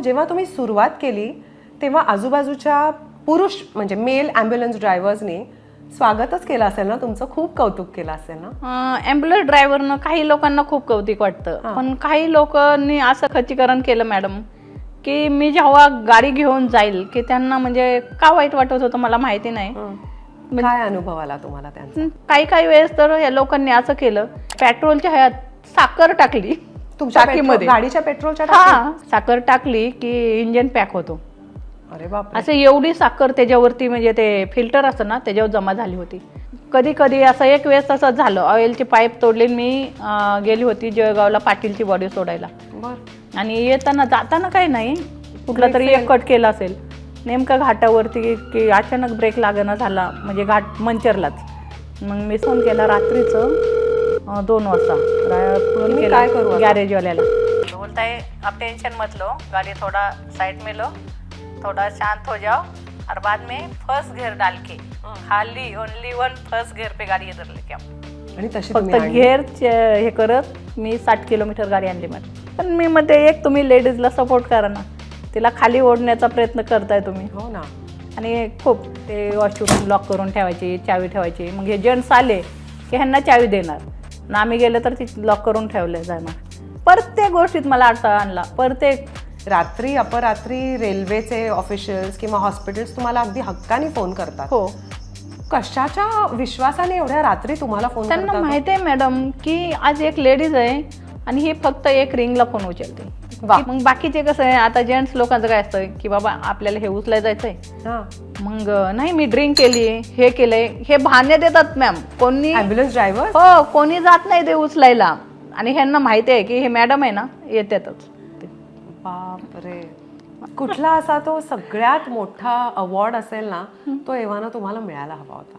जेव्हा तुम्ही सुरुवात केली तेव्हा आजूबाजूच्या पुरुष म्हणजे मेल ॲम्ब्युलन्स ड्रायव्हर्सनी स्वागतच केलं असेल ना तुमचं, खूप कौतुक केलं असेल ना? ॲम्ब्युलन्स ड्रायव्हरनं काही लोकांना खूप कौतिक वाटतं, पण काही लोकांनी असं खच्चीकरण केलं मॅडम की मी जेव्हा गाडी घेऊन जाईल की त्यांना म्हणजे का वाईट वाटत होतं मला माहिती नाही. काय अनुभव आला तुम्हाला त्यांचा? काही वेळेस तर या लोकांनी असं केलं, पेट्रोलच्या ह्यात साखर टाकली तुमच्या टाकीमध्ये. गाडीच्या पेट्रोलच्या हा, साखर टाकली की इंजिन पॅक होतो. अरे बाप, असं एवढी साखर त्याच्यावरती म्हणजे ते फिल्टर असतं ना त्याच्यावर जमा झाली होती. कधी कधी असं एक वेळेस तसं झालं, ऑइलची पाईप तोडली. मी गेली होती जळगावला पाटीलची बॉडी सोडायला, आणि येताना जाताना काही नाही, कुठला तरी एक कट केला असेल नेमका घाटावरती की अचानक ब्रेक लागणं झाला, म्हणजे घाट मंचरलाच. मग मी फोन केला रात्रीचं 2 वाजता, फोन केला काय करू आता? गॅरेजवाल्याला. बोलताय अब टेंशन मत लो, गाड़ी थोड़ा साइड में लो, थोड़ा शांत हो जाओ, और बाद में फर्स्ट गियर डाल के खाली ओनली 1 फर्स्ट गियर पे गाड़ी इधर लेके आओ. आणि तशी फक्त तुम्ही आणली? गिअर हे करत मी 60 किलोमीटर गाडी आणली मध्ये. पण मी मध्ये एक तुम्ही लेडीजला सपोर्ट करा ना, तिला खाली ओढण्याचा प्रयत्न करताय तुम्ही. हो ना. आणि खूप ते वॉशरूम लॉक करून ठेवायची, चावी ठेवायची. मग हे जेंट्स आले की ह्यांना चावी देणार ना, आम्ही गेलं तर ती लॉक करून ठेवलं जाणार. प्रत्येक गोष्टीत मला अडथळा आणला. प्रत्येक रात्री अपरात्री रेल्वेचे ऑफिशियल्स किंवा हॉस्पिटल्स तुम्हाला अगदी हक्काने फोन करतात. हो, कशाच्या विश्वासाने एवढ्या रात्री तुम्हाला फोन त्यांना करतात? माहिती आहे मॅडम की आज एक लेडीज आहे आणि ही फक्त एक रिंगला फोन उचलते. वा. मग बाकीचे कसं आहे, आता जेंट्स लोकांचं काय असतं की बाबा आपल्याला हे उचलायला जायचंय, हा. मग नाही मी ड्रिंक केली, हे केलंय, हे बहाणे देतात मॅम. कोणी ॲम्ब्युलन्स ड्रायव्हर? हो, कोणी जात नाही ते उचलायला, आणि ह्यांना माहिती आहे की हे मॅडम आहे ना येतातच. बापरे. कुठला असा तो सगळ्यात मोठा अवॉर्ड असेल ना, तो एव्हाना तुम्हाला मिळायला हवा होता?